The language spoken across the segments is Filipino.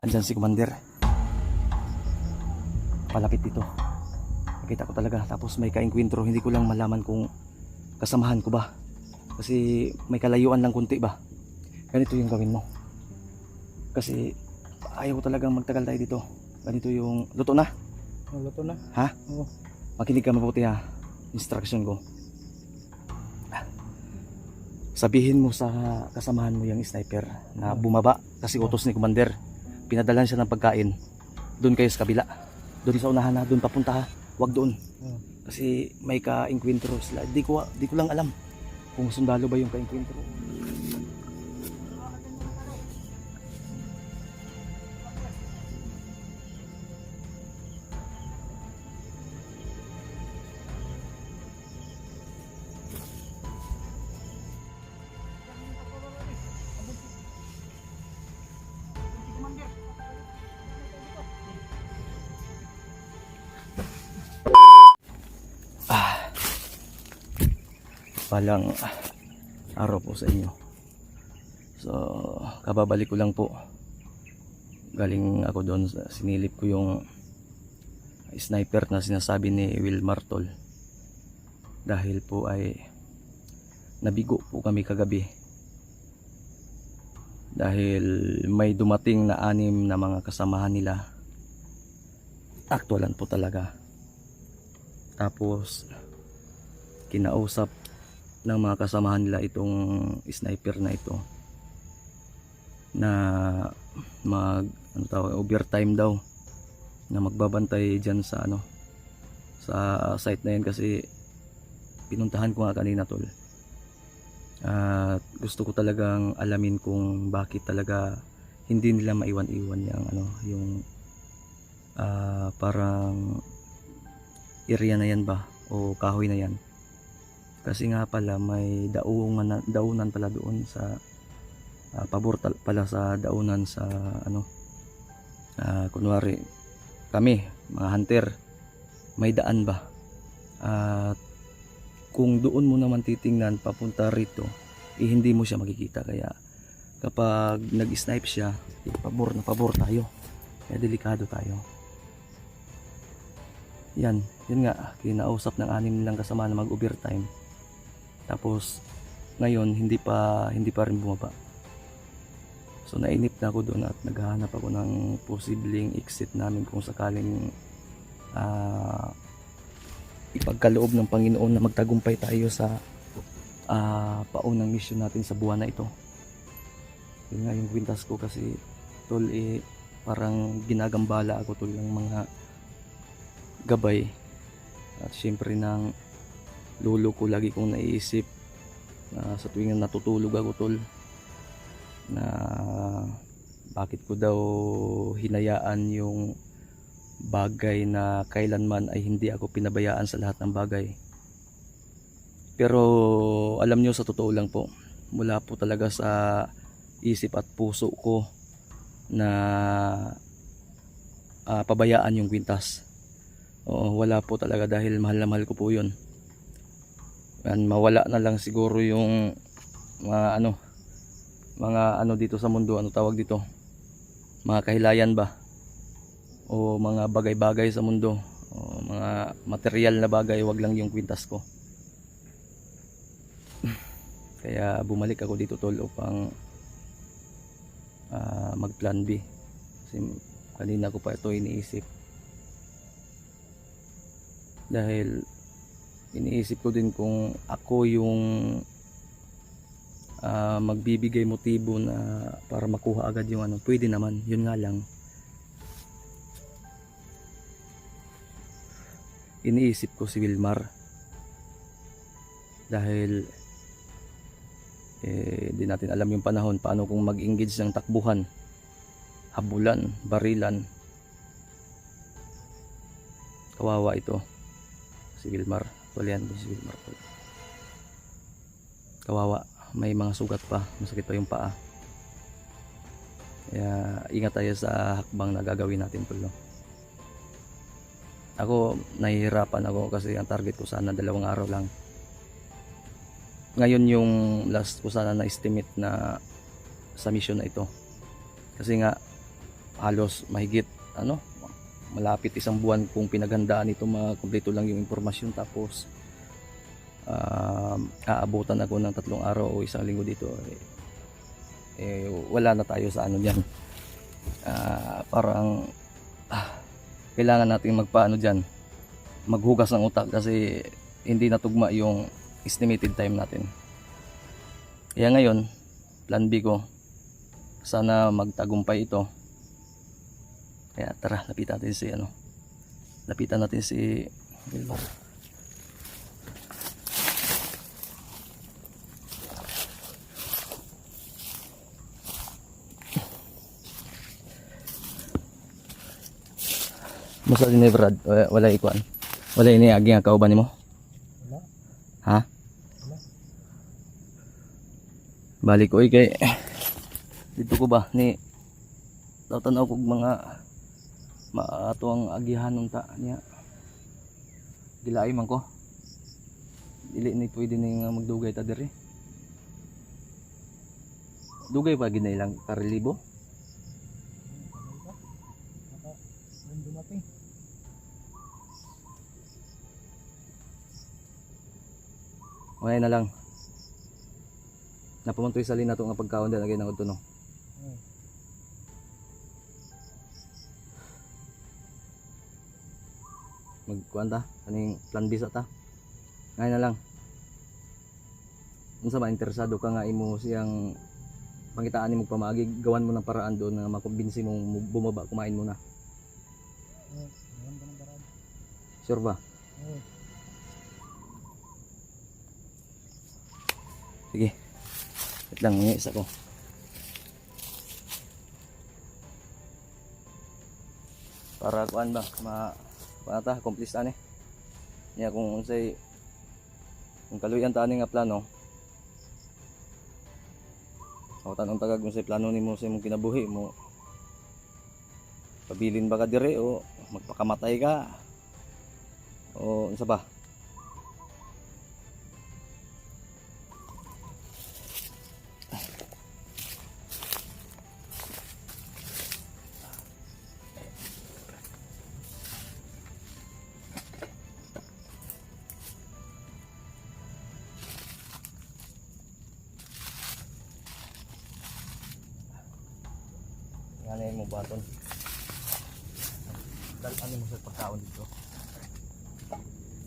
Andyan si Commander. Palapit dito. Nakita ko talaga. Tapos may kaengkwentro. Hindi ko lang malaman kung kasamahan ko ba. Kasi may kalayuan lang kunti ba. Ganito yung gawin mo. Kasi ayaw ko talagang magtagal tayo dito. Ganito yung... Luto na? Luto na. Ha? Oo. Makinig ka mabuti ha. Instruction ko. Sabihin mo sa kasamahan mo yung sniper na bumaba kasi utos ni Commander. Pinadalan siya ng pagkain. Doon kayo sa kabila. Doon sa unahan na, doon papunta ha. Huwag doon. Kasi may ka-encuentro sila. Di ko lang alam kung sundalo ba yung ka-encuentro. Palang araw po sa inyo. So kababalik ko lang po, galing ako doon, sinilip ko yung sniper na sinasabi ni Will Martol dahil po ay nabigo po kami kagabi dahil may dumating na 6 na mga kasamahan nila. Aktualan po talaga. Tapos kinausap ng mga kasamahan nila itong sniper na ito na overtime daw, na magbabantay dyan sa sa site na yan kasi pinuntahan ko nga kanina tol. At gusto ko talagang alamin kung bakit talaga hindi nila maiwan-iwan yung parang area na yan ba o kahoy na yan. Kasi nga pala may daunan pala doon sa pabor pala sa daunan sa kunwari kami mga hunter may daan ba, at kung doon mo naman titingnan papunta rito hindi mo siya makikita. Kaya kapag nag-snipe siya pabor na pabor tayo, kaya delikado tayo. Yan nga, kinausap ng 6 nilang kasama na mag-overtime. Tapos ngayon hindi pa rin bumaba. So nainip na ako doon at naghahanap ako ng posibleng exit namin kung sakaling ipagkaloob ng Panginoon na magtagumpay tayo sa paunang mission natin sa buwan na ito. Yun nga yung kwintas ko kasi tol, parang ginagambala ako tol ng mga gabay at syempre ng lolo ko. Lagi kong naiisip sa tuwing natutulog ako tol na bakit ko daw hinayaan yung bagay na kailanman ay hindi ako pinabayaan sa lahat ng bagay. Pero alam nyo, sa totoo lang po, mula po talaga sa isip at puso ko na pabayaan yung kwintas. Wala po talaga, dahil mahal na mahal ko po yun. Mawala na lang siguro yung mga dito sa mundo, tawag dito, mga kahilayan ba o mga bagay-bagay sa mundo o mga material na bagay, wag lang yung kwintas ko. Kaya bumalik ako dito tol upang mag plan B, kasi kanina ko pa ito iniisip, dahil iniisip ko din kung ako yung magbibigay motibo na para makuha agad yung pwede naman. Yun nga lang, iniisip ko si Wilmar, dahil di natin alam yung panahon, paano kung mag-engage ng takbuhan, habulan, barilan. Kawawa ito si Wilmar. Yan si Wilmar. Kawawa, may mga sugat pa, masakit pa yung paa. Kaya ingat tayo sa hakbang na gagawin natin tol. Ako nahihirapan ako kasi ang target ko sana 2 araw lang. Ngayon yung last ko sana na estimate na sa mission na ito. Kasi nga halos mahigit malapit isang buwan kung pinaghandaan ito, makumpleto lang yung impormasyon, tapos aabutan ako ng 3 araw o isang linggo dito, wala na tayo sa diyan. Parang kailangan natin maghugas ng utak kasi hindi natugma yung estimated time natin. Kaya ngayon, plan B ko, sana magtagumpay ito. Kaya tara, lapitan natin si Wilmar. Musa din ni Brad, wala ikuan. Wala iniagi nga kauban nimo? Wala. Ha? Wala. Balik ko kay dito ko ba ni tanaw kog mga maato ang agihan ng ta niya. Dilay man ko. Dili ni pwede ni nga magdugay ta diri. Dugay pa ginay lang karelibo. Dumating. Okay na lang. Napamuntoy sa lina to nga pagkaon din lagay nang no. Magkuan ta kaning plan B sa ta. Ngayon na lang. Unsa ba interesado ka nga imo siyang pangitaan ni magpamaagi, gawan mo ng paraan doon na makumbinsi mo bumaba, kumain muna. Gawan ba ng paraan? Sure ba? Oo. Sige. Wait lang, isa ko. Para kuan ba, pata, complete ani. Nya kung unsay kung kaluyan ta ani nga plano. O tanong tagag unsay plano nimo sa imong kinabuhi mo. Pabilin ba ka dire o magpakamatay ka? O unsa ba? Ano mo baton? Ano mo sa pagkaon dito?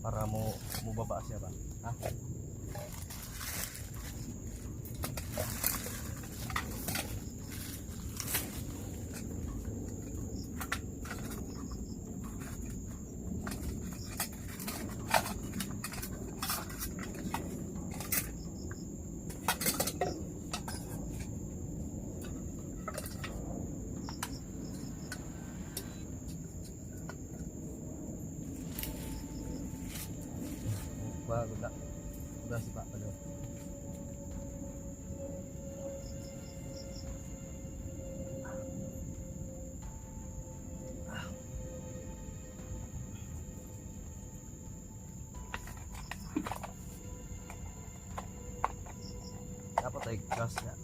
Para mo baba siya ba? Ha? Udah sih Pak, betul. Dapat naik gas ya.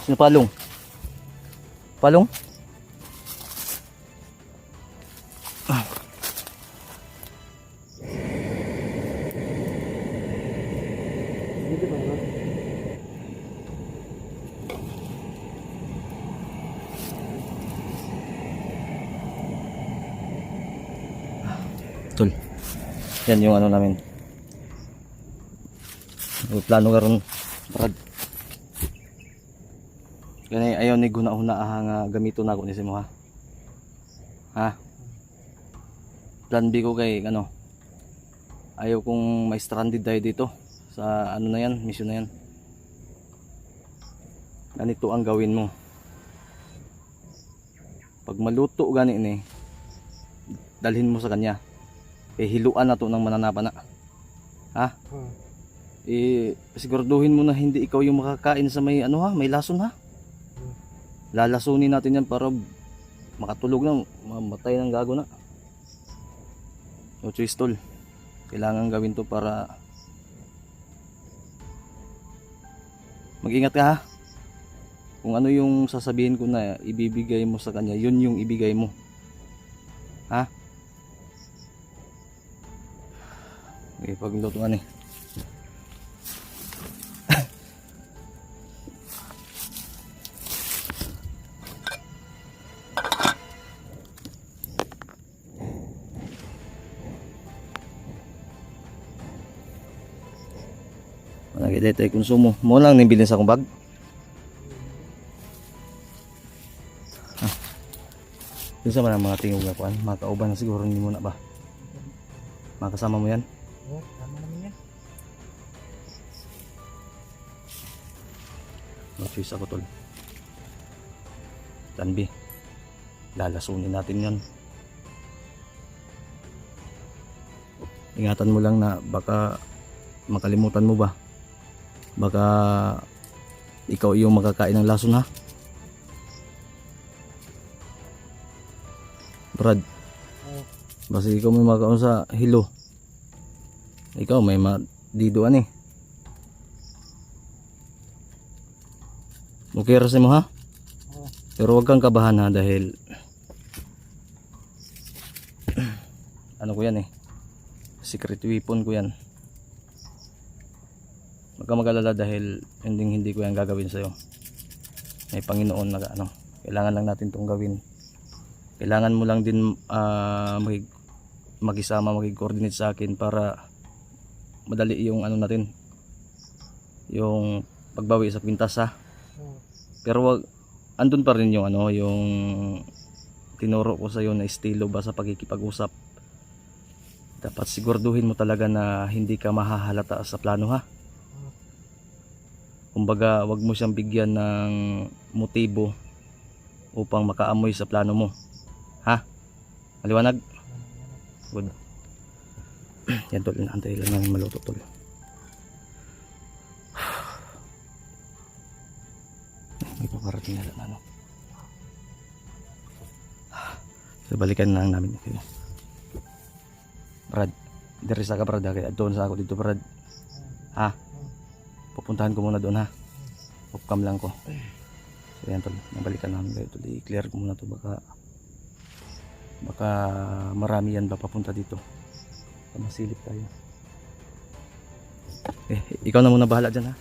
Sino palong? Palong? Dito ba ba? Tol. Yan yung ano namin. May plano karon, Brad. Kani ayaw ni guna-una nga gamito na ako ni Simo ha. Ha? Plan B ko kay ano. Ayaw kong may stranded tayo dito sa ano na yan, mission na yan. Ganito ang gawin mo. Pag maluto gani ni, dalhin mo sa kanya. Hiluan na to ng mananapa na. Ha? Siguraduhin mo na hindi ikaw yung makakain sa may ano ha, may lason ha. Lalasunin natin yan para makatulog na, mamatay ng gago na. No choice tol. Kailangan gawin to para mag-ingat ka ha. Kung ano yung sasabihin ko na ibibigay mo sa kanya, yun yung ibigay mo. Ha? Okay, paglutuan eh. Managay tayo konsumo. Mo lang nibilin sa akong bag. Yun sa mga tingog na kuan, mga kauban na siguro hindi mo na ba? Makasama mo yan? Oo, tama naman yan. No-choice ako tol. Tanbi. Lalasunin natin yan. Ingatan mo lang na baka makalimutan mo ba? Baka ikaw yung makakain ng lason ha? Brad. Basta ikaw may makakaon sa hilo. Ikaw may madiduan eh. Okay rasin mo ha? Pero wag kang kabahan ha dahil ano ko yan eh. Secret weapon ko yan. Wag kang mag-alala dahil hindi ko yan gagawin sa'yo. May Panginoon na ano. Kailangan lang natin itong gawin. Kailangan mo lang din mag-isama, mag-coordinate sa akin para madali yung ano natin. Yung pagbawi sa pintas ha. Pero wag andun pa rin yung ano, yung tinuro ko sa iyo na estilo ba sa pagkikipag-usap. Dapat siguraduhin mo talaga na hindi ka mahahalata sa plano ha. Kumbaga, wag mo siyang bigyan ng motibo upang makaamoy sa plano mo. Ha? Maliwanag? Good. Yan tol, antay lang namin maluto tol. May paparating na lang ano. So, balikan na lang namin ito. Brad, dirisa ka Brad, kaya doon sa ako dito Brad. Ha? Pupuntahan ko muna doon ha. Off-cam lang ko. So yan tol, nabalikan namin kayo tol. I-clear ko muna to baka marami yan ba papunta dito. Masilip tayo. Ikaw na muna bahala dyan ha.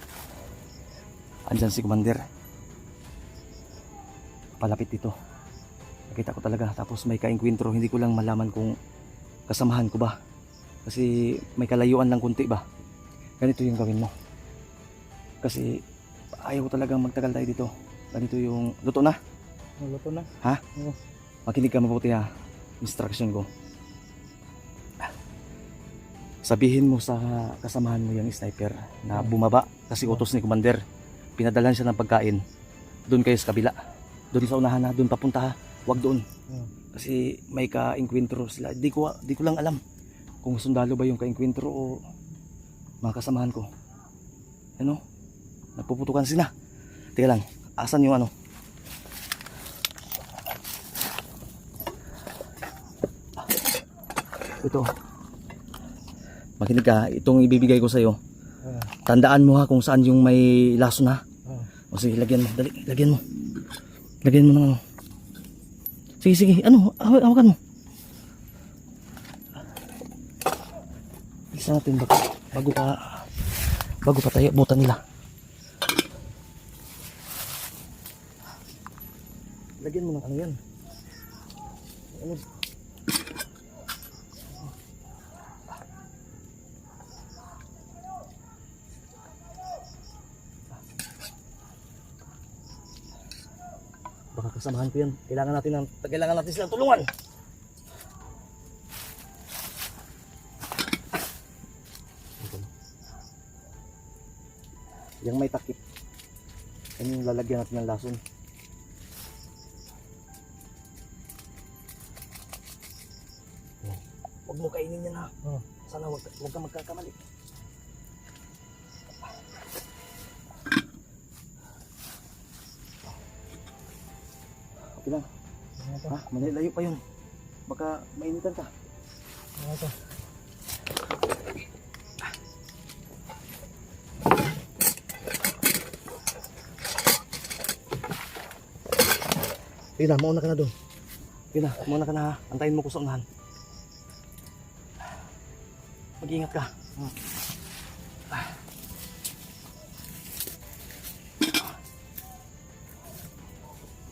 Andyan si Commander. Palapit dito. Nakita ko talaga. Tapos may ka-encuentro. Hindi ko lang malaman kung kasamahan ko ba. Kasi may kalayuan lang kunti ba. Ganito yung gawin mo. Kasi ayaw ko talagang magtagal tayo dito. Ganito yung... Luto na? Luto na. Ha? Oo. Makinig ka mabuti ha. Instruction ko. Sabihin mo sa kasamahan mo yung sniper na bumaba kasi utos ni Commander. Pinadalan siya ng pagkain. Doon kayo sa kabila. Doon sa unahan na. Doon papunta ha. Huwag doon. Kasi may ka-encuentro sila. Di ko lang alam kung sundalo ba yung ka-encuentro o mga kasamahan ko. Ano? Nagpuputukan sila. Teka lang. Asan yung ano? Ito. Makinig ka. Itong ibibigay ko sa'yo. Tandaan mo ha kung saan yung may lason ha. O O sige, lagyan mo. Dali, lagyan mo. Lagyan mo ng ano. Sige, sige. Ano? Hawakan mo. Isa natin bago pa tayo butan nila. Lagyan mo ng ano yan. Ano? Baka kasamahan ko yan. Kailangan natin silang tulungan. Yang may takip. Yan yung lalagyan natin ng lason. Huwag mo kainin yan ha. Sana huwag ka magkakamali. Okay lang. Ha? Malayo pa yun. Baka mainitan ka. Ano ito? Sige na, mauna ka na doon. Sige na, mauna ka na ha. Antayin mo ko sa unahan. Mag-iingat ka.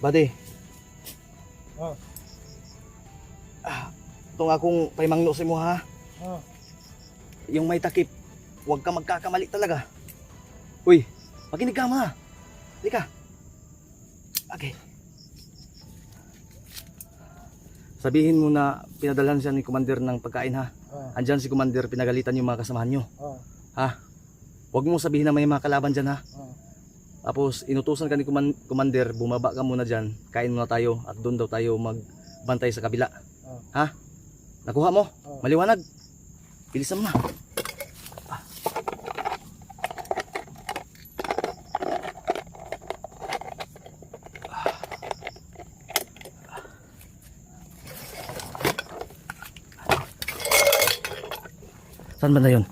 Buddy. Oh. Itong akong paimangno sa mo ha. Oh. Yung may takip, huwag ka magkakamali talaga. Uy, makinig ka ma. Halika. Okay. Sabihin mo na pinadalhan siya ni Commander ng pagkain ha. Andyan si Commander, pinagalitan yung mga kasamahan nyo. Ha? Huwag mo sabihin na may mga kalaban dyan ha. Tapos inutusan ka ni Commander, bumaba ka muna dyan, kain muna tayo at doon daw tayo magbantay sa kabila. Ha? Nakuha mo? Maliwanag? Bilisan mo na. Saan ba na yun?